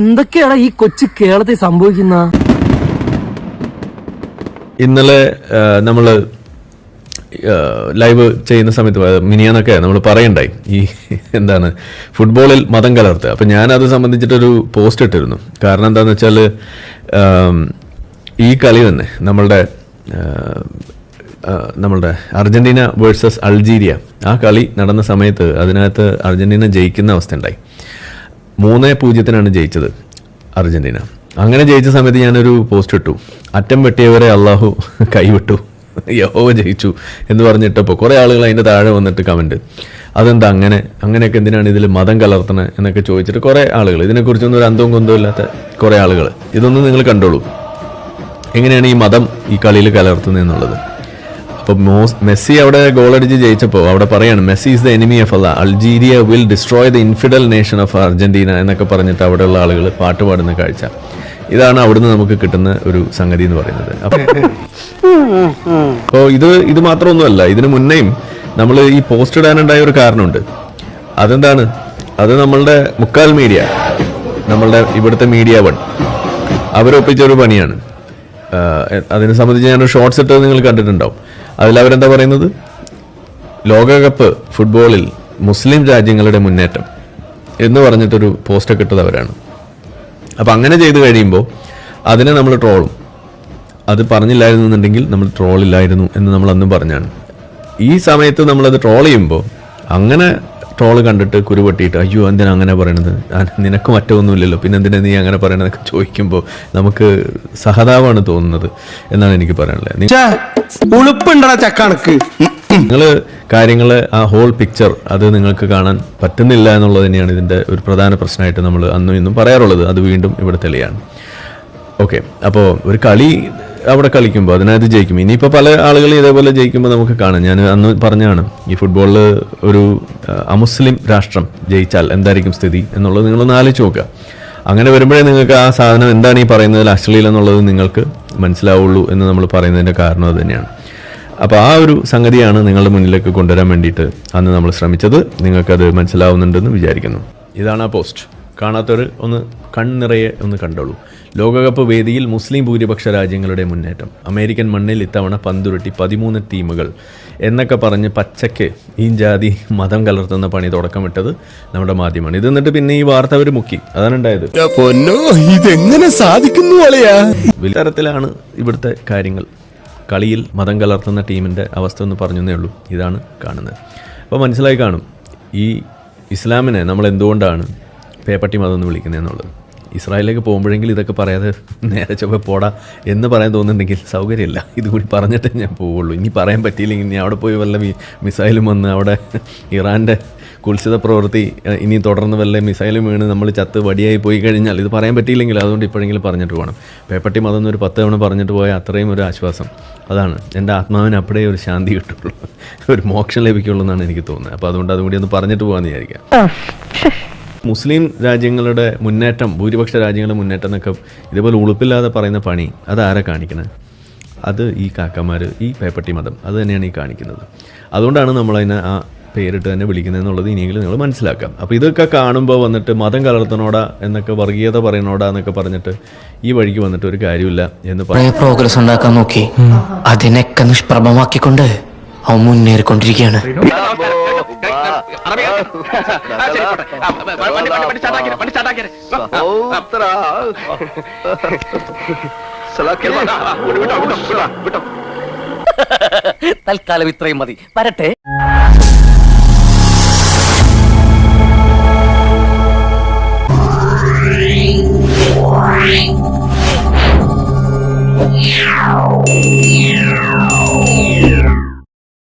എന്തൊക്കെയാണ് ഈ കൊച്ചു കേരളത്തിൽ സംഭവിക്കുന്ന? ഇന്നലെ നമ്മള് ലൈവ് ചെയ്യുന്ന സമയത്ത് മിനിയാന്നൊക്കെ നമ്മൾ പറയണ്ടായി ഈ എന്താണ് ഫുട്ബോളിൽ മതം കലർത്തുക. അപ്പം ഞാനത് സംബന്ധിച്ചിട്ടൊരു പോസ്റ്റ് ഇട്ടിരുന്നു. കാരണം എന്താണെന്ന് വെച്ചാൽ ഈ കളി തന്നെ നമ്മളുടെ അർജന്റീന വേഴ്സസ് അൾജീരിയ ആ കളി നടന്ന സമയത്ത് അതിനകത്ത് അർജന്റീന ജയിക്കുന്ന അവസ്ഥ ഉണ്ടായി. 3-0 ജയിച്ചത് അർജന്റീന. അങ്ങനെ ജയിച്ച സമയത്ത് ഞാനൊരു പോസ്റ്റ് ഇട്ടു, അറ്റം വെട്ടിയവരെ അള്ളാഹു കൈവിട്ടു, യഹോവ ജയിച്ചു എന്ന് പറഞ്ഞിട്ടപ്പോൾ കുറേ ആളുകൾ അതിൻ്റെ താഴെ വന്നിട്ട് കമൻറ്റ്, അതെന്താ അങ്ങനെയൊക്കെ എന്തിനാണ് ഇതിൽ മതം കലർത്തണത് എന്നൊക്കെ ചോദിച്ചിട്ട് കുറേ ആളുകൾ, ഇതിനെക്കുറിച്ചൊന്നും ഒരു അന്തവും കുന്തവും ഇല്ലാത്ത കുറേ ആളുകൾ. ഇതൊന്നും നിങ്ങൾ കണ്ടോളൂ, എങ്ങനെയാണ് ഈ മതം ഈ കളിയിൽ കലർത്തുന്നത് എന്നുള്ളത്. അപ്പോൾ മെസ്സി അവിടെ ഗോളടിച്ച് ജയിച്ചപ്പോൾ അവിടെ പറയാണ്, Messi is the enemy of Allah, Algeria will destroy the infidel nation of Argentina എന്നൊക്കെ പറഞ്ഞിട്ട് അവിടെയുള്ള ആളുകൾ പാട്ട് പാടുന്ന കാഴ്ച. ഇതാണ് അവിടുന്ന് നമുക്ക് കിട്ടുന്ന ഒരു സംഗതി എന്ന് പറയുന്നത്. അപ്പോൾ ഇത് മാത്രമൊന്നുമല്ല, ഇതിനു മുന്നേയും നമ്മൾ ഈ പോസ്റ്റ് ഇടാനുണ്ടായ ഒരു കാരണമുണ്ട്. അതെന്താണ്? അത് നമ്മളുടെ മുക്കാൽ മീഡിയ, നമ്മളുടെ ഇവിടുത്തെ മീഡിയ വൺ അവരൊപ്പിച്ചൊരു പണിയാണ്. അതിനെ സംബന്ധിച്ച് ഞാനൊരു ഷോർട്സ് ഇട്ടത് നിങ്ങൾ കണ്ടിട്ടുണ്ടാവും. അതിലവരെന്താ പറയുന്നത്, ലോകകപ്പ് ഫുട്ബോളിൽ മുസ്ലിം രാജ്യങ്ങളുടെ മുന്നേറ്റം എന്ന് പറഞ്ഞിട്ടൊരു പോസ്റ്റൊക്കെ ഇട്ടത് അവരാണ്. അപ്പം അങ്ങനെ ചെയ്ത് കഴിയുമ്പോൾ അതിനെ നമ്മൾ ട്രോളും. അത് പറഞ്ഞില്ലായിരുന്നു എന്നുണ്ടെങ്കിൽ നമ്മൾ ട്രോളില്ലായിരുന്നു എന്ന് നമ്മൾ അന്നും പറഞ്ഞാണ്. ഈ സമയത്ത് നമ്മളത് ട്രോൾ ചെയ്യുമ്പോൾ അങ്ങനെ ട്രോള് കണ്ടിട്ട് കുരുപൊട്ടിയിട്ട്, അയ്യോ എന്തിനാ അങ്ങനെ പറയണത്, നിനക്ക് മറ്റൊന്നുമില്ലല്ലോ, പിന്നെ എന്തിനാ നീ അങ്ങനെ പറയണതൊക്കെ ചോദിക്കുമ്പോൾ നമുക്ക് സഹതാപമാണ് തോന്നുന്നത് എന്നാണ് എനിക്ക് പറയാനുള്ളത്. നിങ്ങൾ കാര്യങ്ങൾ ആ ഹോൾ പിക്ചർ അത് നിങ്ങൾക്ക് കാണാൻ പറ്റുന്നില്ല എന്നുള്ളത് തന്നെയാണ് ഇതിൻ്റെ ഒരു പ്രധാന പ്രശ്നമായിട്ട് നമ്മൾ അന്നും ഇന്നും പറയാറുള്ളത്. അത് വീണ്ടും ഇവിടെ തെളിയാണ്. ഓക്കെ, അപ്പോൾ ഒരു കളി അവിടെ കളിക്കുമ്പോൾ അതിനകത്ത് ജയിക്കും. ഇനിയിപ്പോൾ പല ആളുകൾ ഇതേപോലെ ജയിക്കുമ്പോൾ നമുക്ക് കാണാം. ഞാൻ അന്ന് പറഞ്ഞാണ്, ഈ ഫുട്ബോളിൽ ഒരു അമുസ്ലിം രാഷ്ട്രം ജയിച്ചാൽ എന്തായിരിക്കും സ്ഥിതി എന്നുള്ളത് നിങ്ങളൊന്ന് ആലോചിച്ച് നോക്കുക. അങ്ങനെ വരുമ്പോഴേ നിങ്ങൾക്ക് ആ സാധനം എന്താണ് ഈ പറയുന്നതിൽ അശ്ലീലം എന്നുള്ളത് നിങ്ങൾക്ക് മനസ്സിലാവുള്ളൂ എന്ന് നമ്മൾ പറയുന്നതിൻ്റെ കാരണം അത് തന്നെയാണ്. അപ്പോൾ ആ ഒരു സംഗതിയാണ് നിങ്ങളുടെ മുന്നിലേക്ക് കൊണ്ടുവരാൻ വേണ്ടിയിട്ട് അന്ന് നമ്മൾ ശ്രമിച്ചത്. നിങ്ങൾക്കത് മനസ്സിലാവുന്നുണ്ടെന്ന് വിചാരിക്കുന്നു. ഇതാണ് ആ പോസ്റ്റ്. കാണാത്തവർ ഒന്ന് കണ്ണിറയെ ഒന്ന് കണ്ടോളൂ. ലോകകപ്പ് വേദിയിൽ മുസ്ലിം ഭൂരിപക്ഷ രാജ്യങ്ങളുടെ മുന്നേറ്റം, അമേരിക്കൻ മണ്ണിൽ ഇത്തവണ പന്തുരുട്ടി 13 ടീമുകൾ എന്നൊക്കെ പറഞ്ഞ് പച്ചയ്ക്ക് ഈ ജാതി മതം കലർത്തുന്ന പണി തുടക്കമിട്ടത് നമ്മുടെ മാധ്യമമാണ്. ഇത് എന്നിട്ട് പിന്നെ ഈ വാർത്ത അവർ മുക്കി, അതാണ് ഉണ്ടായത്. ഇതെങ്ങനെ സാധിക്കുന്നു? വലിയ തരത്തിലാണ് ഇവിടുത്തെ കാര്യങ്ങൾ. കളിയിൽ മതം കലർത്തുന്ന ടീമിൻ്റെ അവസ്ഥ ഒന്ന് പറഞ്ഞേ ഉള്ളൂ. ഇതാണ് കാണുന്നത്. അപ്പോൾ മനസ്സിലായി കാണും ഈ ഇസ്ലാമിനെ നമ്മൾ എന്തുകൊണ്ടാണ് പേപ്പട്ടി മതം എന്ന് വിളിക്കുന്നത് എന്നുള്ളത്. ഇസ്രായേലിലേക്ക് പോകുമ്പോഴെങ്കിലും ഇതൊക്കെ പറയാതെ നേരെ ചൊവ്വേ പോടാ എന്ന് പറയാൻ തോന്നുന്നുണ്ടെങ്കിൽ സൗകര്യമില്ല. ഇതുകൂടി പറഞ്ഞിട്ടേ ഞാൻ പോവുള്ളൂ. ഇനി പറയാൻ പറ്റിയില്ലെങ്കിൽ ഇനി അവിടെ പോയി വല്ല മിസൈലും വന്ന് അവിടെ ഇറാൻ്റെ കുൽസിത പ്രവൃത്തി ഇനി തുടർന്ന് വല്ല മിസൈലും വീണ് നമ്മൾ ചത്ത് വടിയായി പോയി കഴിഞ്ഞാൽ ഇത് പറയാൻ പറ്റിയില്ലെങ്കിൽ അതുകൊണ്ട് ഇപ്പോഴെങ്കിലും പറഞ്ഞിട്ട് പോകണം. പേപ്പട്ടി മതം എന്നൊരു 10 തവണ പറഞ്ഞിട്ട് പോയാൽ അത്രയും ഒരു ആശ്വാസം. അതാണ് എൻ്റെ ആത്മാവിന് അപ്പോഴേ ഒരു ശാന്തി കിട്ടുള്ളൂ, ഒരു മോക്ഷം ലഭിക്കുള്ളൂ എന്നാണ് എനിക്ക് തോന്നുന്നത്. അപ്പോൾ അതുകൊണ്ട് അതുകൂടി ഒന്ന് പറഞ്ഞിട്ട് പോകാമെന്ന് വിചാരിക്കാം. മുസ്ലിം രാജ്യങ്ങളുടെ മുന്നേറ്റം, ഭൂരിപക്ഷ രാജ്യങ്ങളുടെ മുന്നേറ്റം എന്നൊക്കെ ഇതേപോലെ ഉളുപ്പില്ലാതെ പറയുന്ന പണി അതാരെ കാണിക്കണേ? അത് ഈ കാക്കമാർ, ഈ പേപ്പട്ടി മതം അത് തന്നെയാണ് ഈ കാണിക്കുന്നത്. അതുകൊണ്ടാണ് നമ്മളതിനെ ആ പേരിട്ട് തന്നെ വിളിക്കുന്നത് എന്നുള്ളത് ഇനിയെങ്കിലും നിങ്ങൾ മനസ്സിലാക്കാം. അപ്പോൾ ഇതൊക്കെ കാണുമ്പോൾ വന്നിട്ട് മതം കലർത്തണോടാ എന്നൊക്കെ, വർഗീയത പറയണോടാ എന്നൊക്കെ പറഞ്ഞിട്ട് ഈ വഴിക്ക് വന്നിട്ട് ഒരു കാര്യമില്ല എന്ന് പ്രോഗ്രസ് ഉണ്ടാക്കാൻ നോക്കി, അതിനൊക്കെ നിഷ്പ്രഭമാക്കിക്കൊണ്ട് അവൻ മുന്നേറിക്കൊണ്ടിരിക്കുകയാണ്. തൽക്കാലം ഇത്രയും മതി, വരട്ടെ. Yeah.